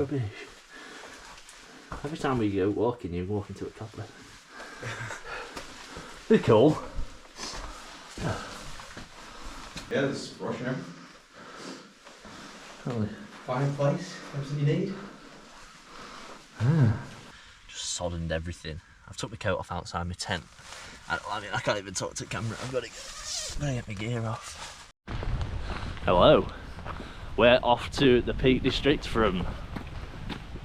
Rubbish. Every time we go walking, you walk into a cobbler. They're cool. Yeah, there's brushing him. Fine place, everything you need. Just soddened everything. I've took my coat off outside my tent. I mean, I can't even talk to the camera. I've got to get my gear off. Hello. We're off to the Peak District from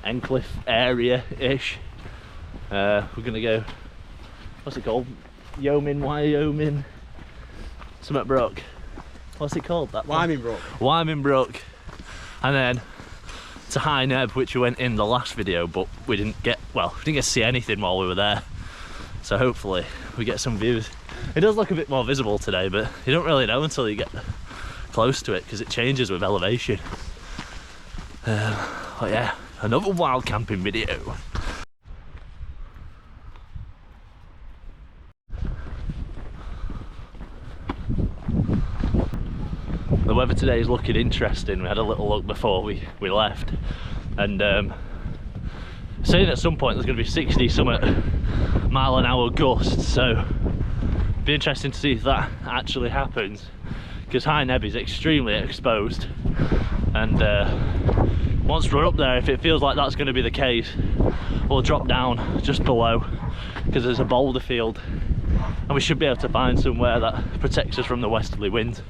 Encliffe area-ish. We're gonna go, what's it called? Yeoman, Wyoming, Summit Brook. What's it called? That Wyoming Brook. Wyoming Brook. And then to High Neb, which we went in the last video, but we didn't get to see anything while we were there. So hopefully we get some views. It does look a bit more visible today, but you don't really know until you get close to it because it changes with elevation. But yeah, another wild camping video. The weather today is looking interesting. We had a little look before we left, and saying at some point there's going to be 60 something mile-an-hour gusts, so it'd be interesting to see if that actually happens, because High Neb is extremely exposed, and once we're up there, if it feels like that's going to be the case, we'll drop down just below because there's a boulder field, and we should be able to find somewhere that protects us from the westerly wind.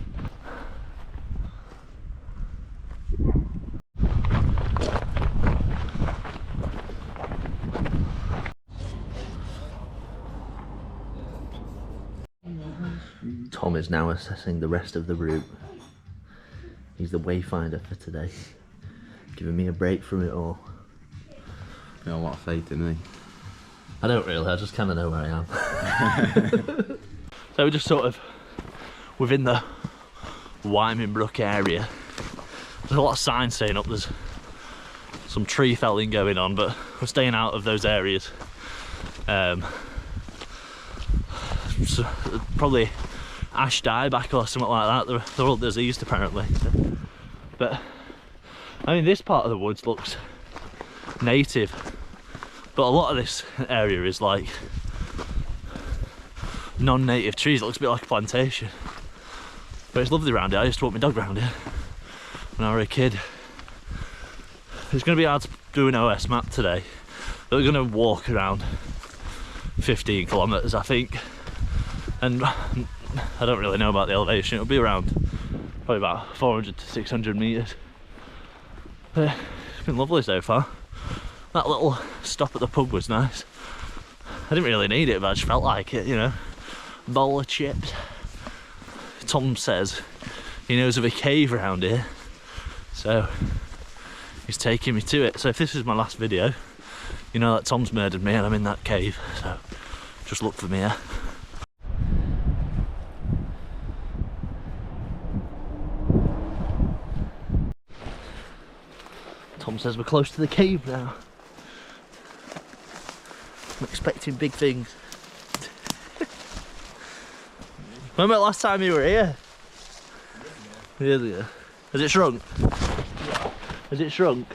Tom is now assessing the rest of the route. He's the wayfinder for today, giving me a break from it all. Got a lot of faith in me. I don't really, I just kind of know where I am. So we're just sort of within the Wyoming Brook area. There's a lot of signs saying up there's some tree felling going on, but we're staying out of those areas. So probably ash dieback or something like that. They're all diseased apparently. But I mean, this part of the woods looks native, but a lot of this area is like non-native trees. It looks a bit like a plantation, but it's lovely around here. I used to walk my dog around here when I was a kid. It's going to be hard to do an OS map today, but we're going to walk around 15 kilometres I think, and I don't really know about the elevation. It'll be around probably about 400 to 600 metres. It's been lovely so far. That little stop at the pub was nice. I didn't really need it, but I just felt like it, you know. Bowl of chips. Tom says he knows of a cave around here, so he's taking me to it. So if this is my last video, you know that Tom's murdered me and I'm in that cave, so just look for me here. Tom says we're close to the cave now. I'm expecting big things. When was the last time you were here? Years ago. Has it shrunk? Yeah. Has it shrunk?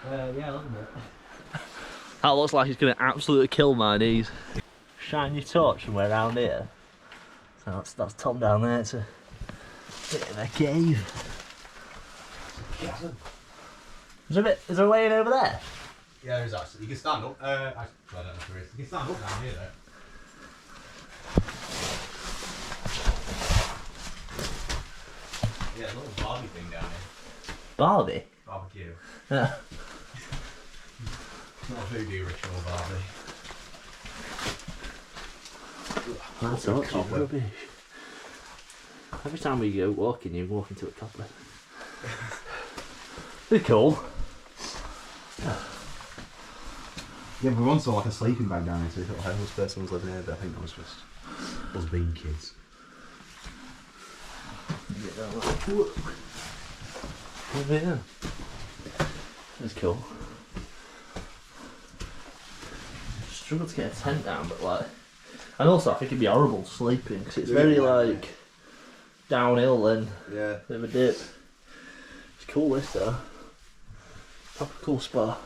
Yeah, a little bit. That looks like it's going to absolutely kill my knees. Shine your torch somewhere around here. So that's Tom down there. It's a bit of a cave. Yeah. Is there a way in over there? Yeah, there is actually. You can stand up. I don't know if there is. You can stand up down here though. Yeah, a little Barbie thing down here. Barbie? Barbecue. Yeah. Not a voodoo ritual Barbie. That's all rubbish. Every time we go walking, you walk into a cobbler. They're cool. Yeah, we once saw like a sleeping bag down here, so we thought, hey, this person was living here, but I think that was just us being kids. Yeah. That's cool. Struggle to get a tent down, but like, and also I think it'd be horrible sleeping because it's very like downhill and yeah, bit of a dip. It's cool this though. Proper cool spot.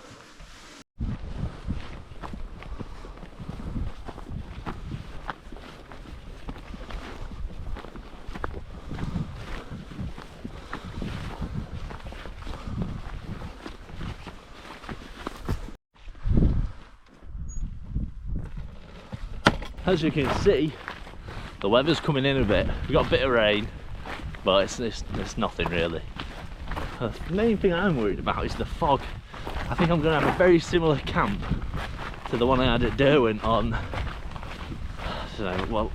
As you can see, the weather's coming in a bit. We've got a bit of rain, but it's nothing really. The main thing I'm worried about is the fog. I think I'm going to have a very similar camp to the one I had at Derwent on, well,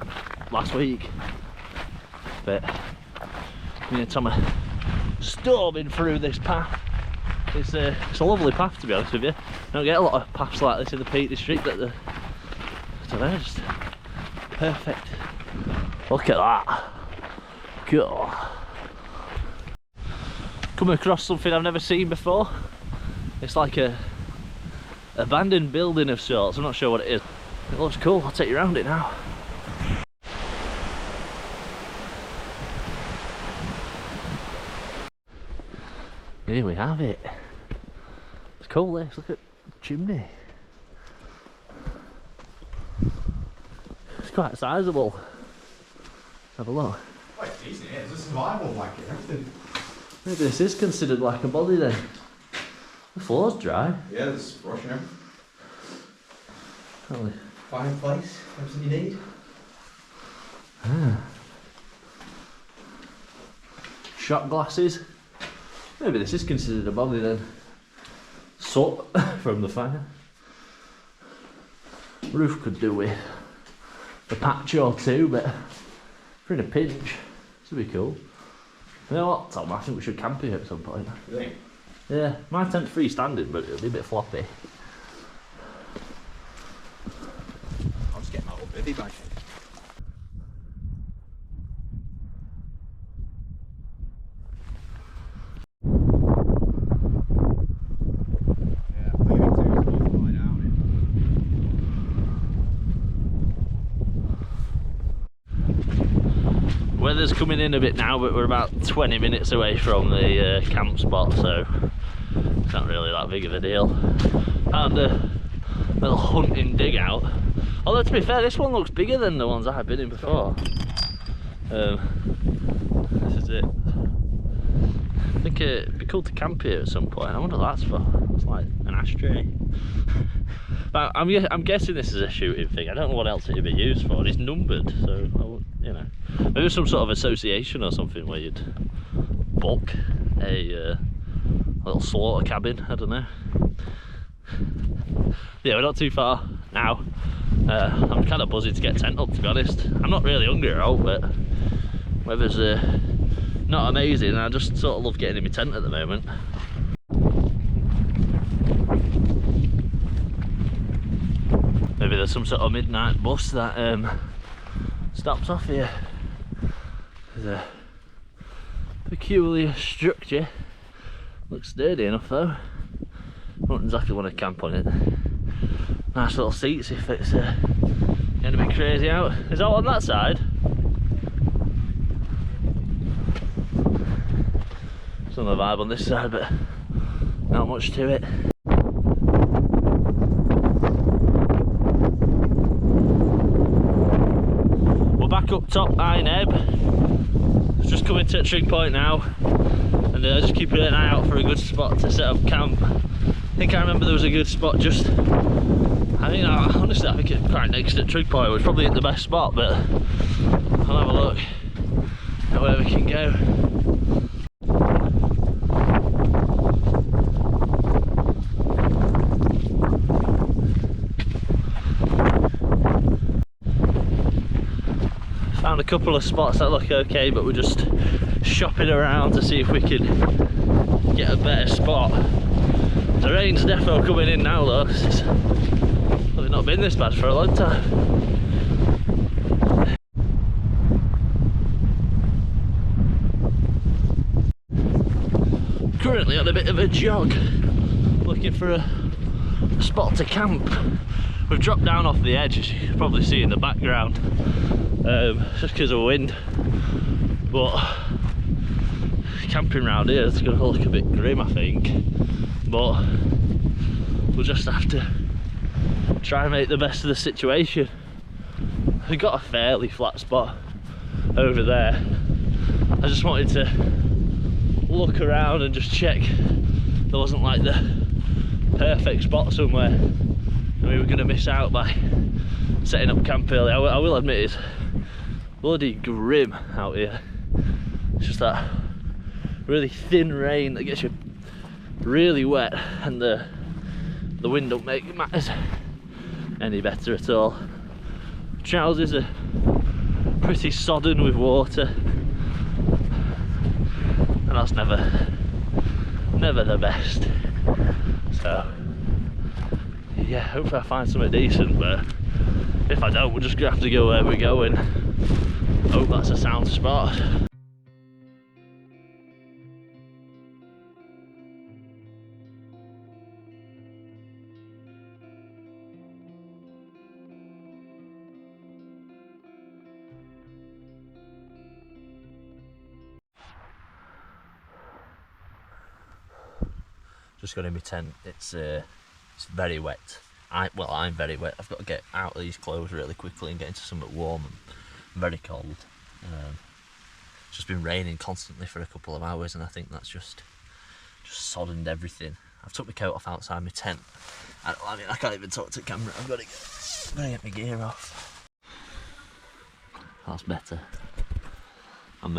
last week. But you know, Tom, storming through this path. It's a lovely path, to be honest with you. You don't get a lot of paths like this in the Peak District, but I don't know, just perfect. Look at that. Cool. Come across something I've never seen before. It's like a abandoned building of sorts. I'm not sure what it is. It looks cool. I'll take you around it now. Here we have it. It's cool this. Look at the chimney. It's quite sizable. Let's have a look. Quite decent, yeah. It's a survival blanket, everything. Maybe this is considered like a body then. The floor's dry. Yeah, there's brush in it. Probably. Fireplace, everything you need. Ah. Shot glasses. Maybe this is considered a body then. Soot from the fire. Roof could do with a patch or two, but for in a pinch, this would be cool. You know what, Tom? I think we should camp here at some point. You think? Yeah, my tent's freestanding, but it'll be a bit floppy. I'll just get my little bivvy bag. Weather's coming in a bit now, but we're about 20 minutes away from the camp spot, so it's not really that big of a deal. And a little hunting dig out. Although to be fair, this one looks bigger than the ones I've been in before. This is it. I think it'd be cool to camp here at some point. I wonder what that's for. It's like an ashtray. But I'm guessing this is a shooting thing. I don't know what else it'd be used for. It's numbered, so you know, maybe some sort of association or something where you'd book a little slaughter cabin. I don't know. Yeah, we're not too far now. I'm kind of buzzing to get tent up, to be honest. I'm not really hungry at all, but weather's not amazing. I just sort of love getting in my tent at the moment. Maybe there's some sort of midnight bus that stops off here. There's a peculiar structure. Looks sturdy enough though. I don't exactly want to camp on it. Nice little seats if it's getting a bit crazy out. Is that on that side? Some of the vibe on this side, but not much to it. Back up top, High Neb. It's just coming to a trig point now, and just keeping an eye out for a good spot to set up camp. I think I remember there was a good spot just, honestly I think it's right next to the trig point, which probably isn't the best spot, but I'll have a look at where we can go. Found a couple of spots that look okay, but we're just shopping around to see if we can get a better spot. The rain's definitely coming in now though. It's probably not been this bad for a long time. Currently on a bit of a jog, looking for a spot to camp. We've dropped down off the edge, as you can probably see in the background. Just because of wind, but camping around here is going to look a bit grim, I think. but we'll just have to try and make the best of the situation. We got a fairly flat spot over there. I just wanted to look around and just check there wasn't like the perfect spot somewhere and we were going to miss out by setting up camp early. I will admit it's bloody grim out here. It's just that really thin rain that gets you really wet, and the wind don't make matters any better at all. Trousers are pretty sodden with water, and that's never the best. So yeah, hopefully I find something decent, but if I don't, we're just gonna have to go where we're going. Hope that's a sound spot. Just got in my tent. It's very wet. I'm very wet. I've got to get out of these clothes really quickly and get into something warm. I'm very cold. It's just been raining constantly for a couple of hours, and I think that's just soddened everything. I've took my coat off outside my tent. I can't even talk to the camera. I've got to get my gear off. That's better. I'm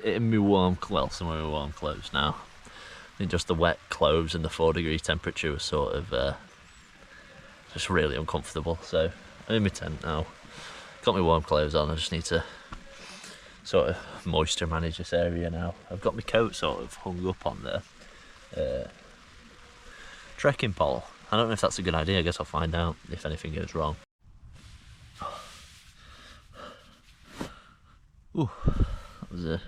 in my warm, well, some of my warm clothes now. I think just the wet clothes and the 4-degree temperature was sort of just really uncomfortable. So I'm in my tent now. Got my warm clothes on. I just need to sort of moisture manage this area now. I've got my coat sort of hung up on the trekking pole. I don't know if that's a good idea. I guess I'll find out if anything goes wrong. Ooh, that was a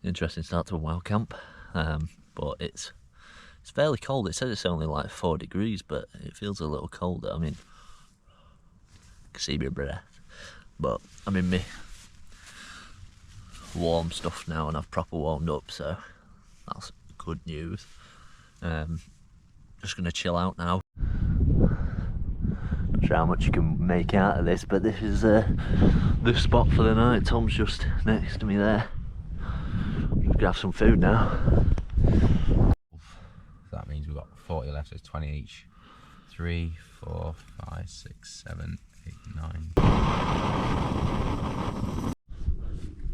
interesting start to a wild camp, but it's fairly cold. It says it's only like 4 degrees, but it feels a little colder. I mean, I can see my breath, but I'm in my warm stuff now and I've proper warmed up, so that's good news. Just gonna chill out now. Not sure how much you can make out of this, but this is the spot for the night. Tom's just next to me there. Gonna have some food now. That means we've got 40 left, so it's 20 each. 3, 4, 5, 6, 7, 8, 9.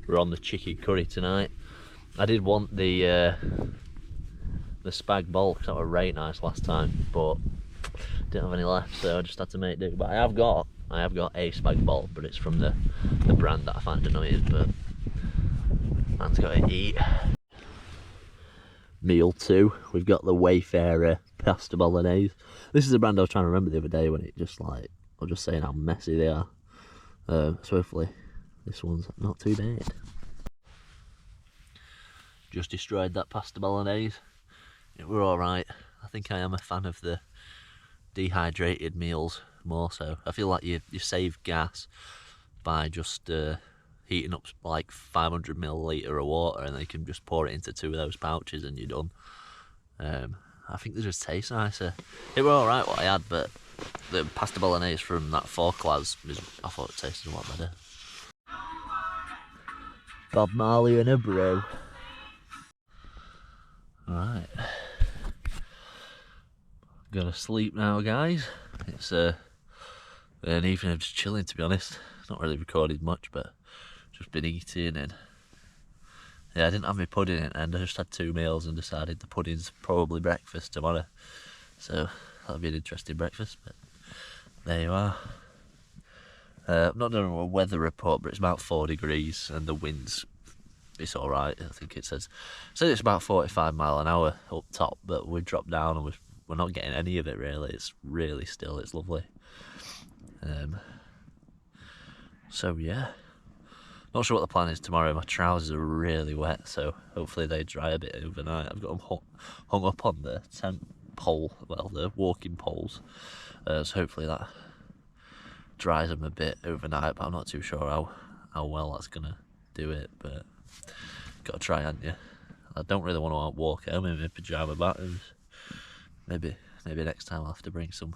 We're on the chicken curry tonight. I did want the spag bol because that was right nice last time, but didn't have any left, so I just had to make do. But I have got a spag bol, but it's from the brand that I find annoying, but man's got to eat. Meal 2, we've got the Wayfarer pasta bolognese. This is a brand I was trying to remember the other day when it just like, I was just saying how messy they are. So hopefully this one's not too bad. Just destroyed that pasta bolognese. It were alright. I think I am a fan of the dehydrated meals more so. I feel like you save gas by just heating up like 500 milliliter of water, and they can just pour it into 2 of those pouches and you're done. I think they just taste nicer. It were alright what I had, but the pasta bolognese from that 4 class, I thought it tasted a lot better. Bob Marley and a brew. Alright. Gonna sleep now, guys. It's an evening of just chilling, to be honest. Not really recorded much, but just been eating, and yeah, I didn't have my pudding in, and I just had 2 meals and decided the pudding's probably breakfast tomorrow, so that'll be an interesting breakfast. But there you are. I'm not doing a weather report, but it's about 4 degrees and the wind's, it's alright. I think it says it's about 45 mile an hour up top, but we dropped down and we're not getting any of it really. It's really still, it's lovely. So yeah, not sure what the plan is tomorrow. My trousers are really wet, so hopefully they dry a bit overnight. I've got them hung up on the tent pole, well, the walking poles, so hopefully that dries them a bit overnight, but I'm not too sure how well that's gonna do it, but gotta try, haven't you? I don't really want to walk home in my pyjama bottoms. Maybe next time I'll have to bring some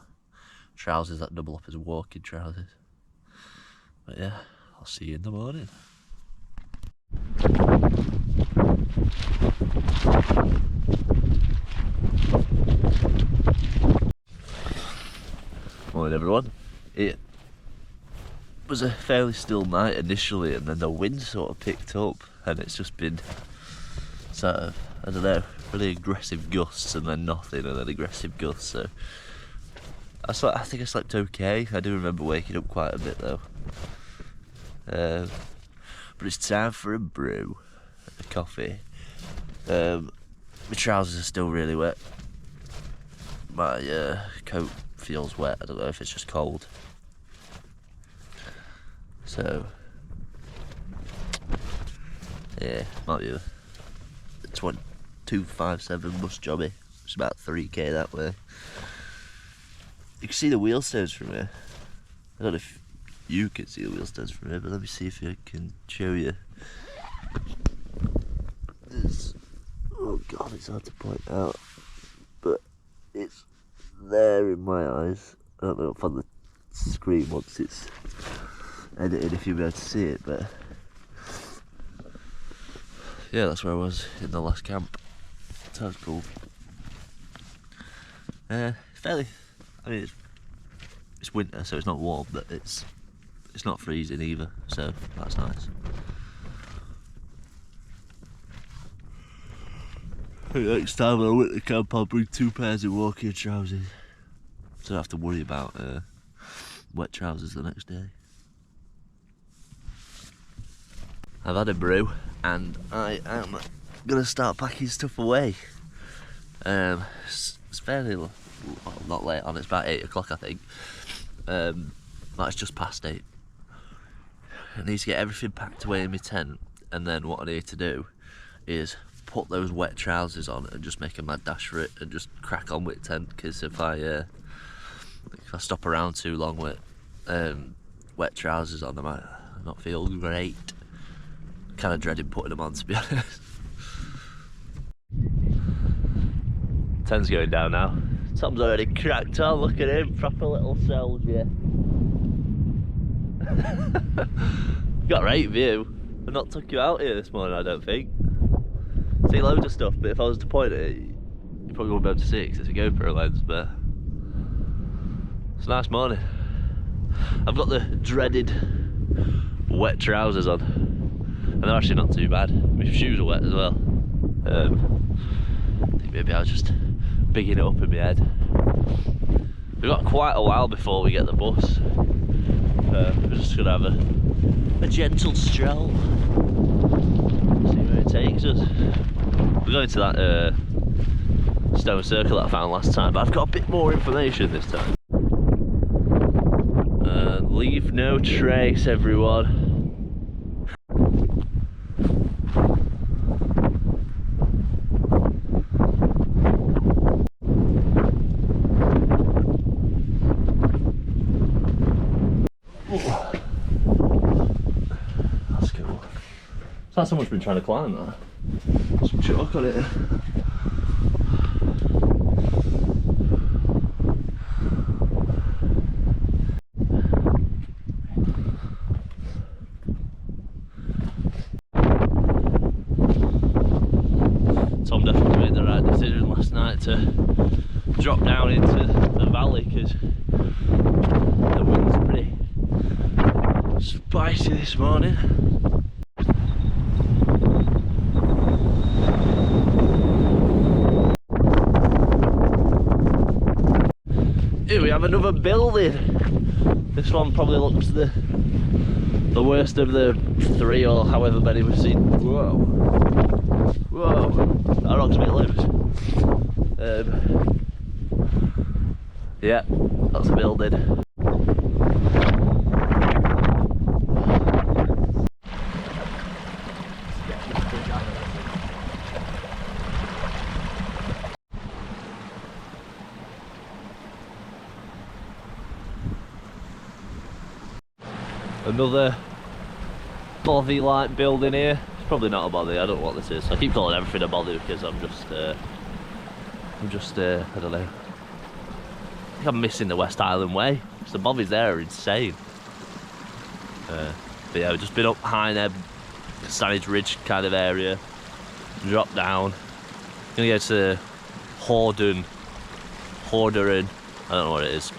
trousers that double up as walking trousers. But yeah, I'll see you in the morning. Morning everyone. It was a fairly still night initially, and then the wind sort of picked up, and it's just been sort of, I don't know, really aggressive gusts and then nothing and then aggressive gusts. So I think I slept okay. I do remember waking up quite a bit though. But it's time for a brew, a coffee. My trousers are still really wet. My coat feels wet. I don't know if it's just cold. So yeah, might be a 257 bus jobby. It's about 3k that way. You can see the wheel stones from here. I don't know if you can see the wheel stones from here, but let me see if I can show you. Oh god, it's hard to point out, but it's there in my eyes. I don't know if on the screen once it's edited if you'll be able to see it, but yeah, that's where I was in the last camp. Sounds cool. Fairly, I mean it's winter, so it's not warm, but it's not freezing either, so that's nice. Next time when I went to camp, I'll bring 2 pairs of walking trousers, so I don't have to worry about wet trousers the next day. I've had a brew and I am gonna start packing stuff away. It's fairly not late on, it's about 8 o'clock I think. That's just past 8. I need to get everything packed away in my tent, and then what I need to do is put those wet trousers on and just make a mad dash for it and just crack on with tent, because if I stop around too long with wet trousers on, I might not feel great. Kind of dreading putting them on, to be honest. Tent's going down now. Tom's already cracked on, look at him, proper little soldier. Got a great view. I've not took you out here this morning, I don't think. See loads of stuff, but if I was to point it, you probably wouldn't be able to see it because it's a GoPro lens, but it's a nice morning. I've got the dreaded wet trousers on, and they're actually not too bad. My shoes are wet as well. I think maybe I was just bigging it up in my head. We've got quite a while before we get the bus. We're just gonna have a gentle stroll. See where it takes us. We're going to that stone circle that I found last time, but I've got a bit more information this time. Leave no trace, everyone. That's cool. It's like someone's been trying to climb that. Some chalk on it. Tom definitely made the right decision last night to drop down into the valley, because the wind's pretty spicy this morning. Here we have another building. This one probably looks the worst of the 3 or however many we've seen. Whoa. Whoa. That rock's a bit loose. Yeah, that's a building. Another bothy-like building here. It's probably not a bothy, I don't know what this is. I keep calling everything a bothy because I'm just I don't know. I think I'm missing the West Island Way. The bothies there are insane. But yeah, we've just been up high there, Stanage Ridge kind of area, drop down. Gonna go to Horderen, I don't know what it is,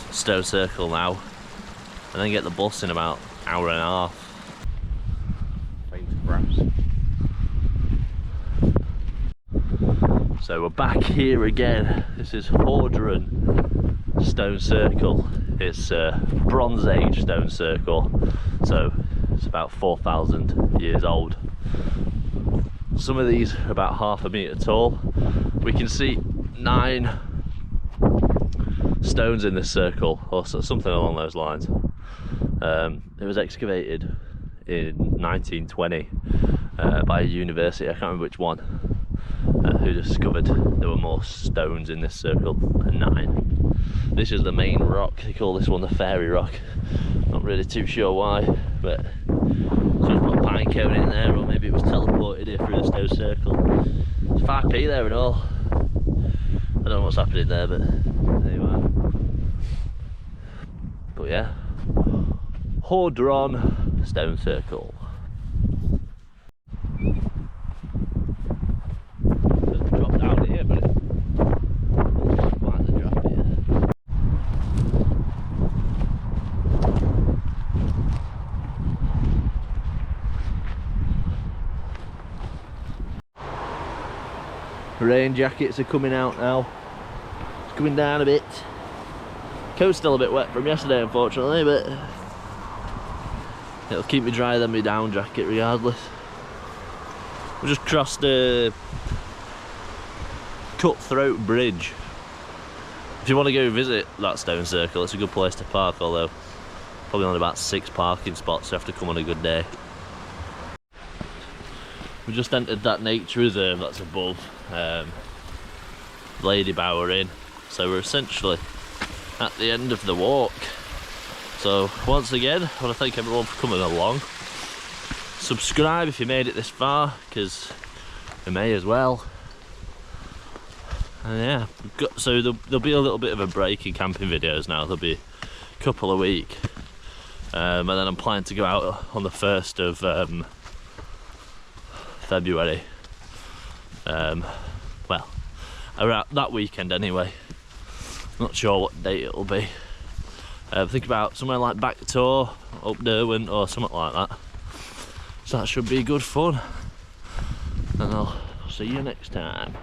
Stone Circle now, and then get the bus in about an hour and a half. Faint grass. So we're back here again. This is Horderen Stone Circle. It's a Bronze Age stone circle, so it's about 4,000 years old. Some of these are about half a metre tall. We can see 9 stones in this circle, or something along those lines. It was excavated in 1920 by a university, I can't remember which one, who discovered there were more stones in this circle than 9. This is the main rock. They call this one the fairy rock. Not really too sure why, but someone's put a pine cone in there, or maybe it was teleported here through the stone circle. It's 5p there and all. I don't know what's happening there, but there you are. But yeah, Horderen Stone Circle. Drop down here, but it's quite the drop here. Rain jackets are coming out now. It's coming down a bit. Coat's still a bit wet from yesterday, unfortunately, but it'll keep me drier than my down jacket regardless. We just crossed a Cutthroat Bridge. If you want to go visit that stone circle, it's a good place to park, although probably only about 6 parking spots, so you have to come on a good day. We just entered that nature reserve that's above re-DWR Inn, so we're essentially at the end of the walk. So once again, I want to thank everyone for coming along. Subscribe if you made it this far, because we may as well. And yeah, so there'll be a little bit of a break in camping videos now. There'll be a couple a week, and then I'm planning to go out on the 1st of February. Well, around that weekend anyway. Not sure what date it'll be. Think about somewhere like Backtor, up Derwent, or something like that. So that should be good fun. And I'll see you next time.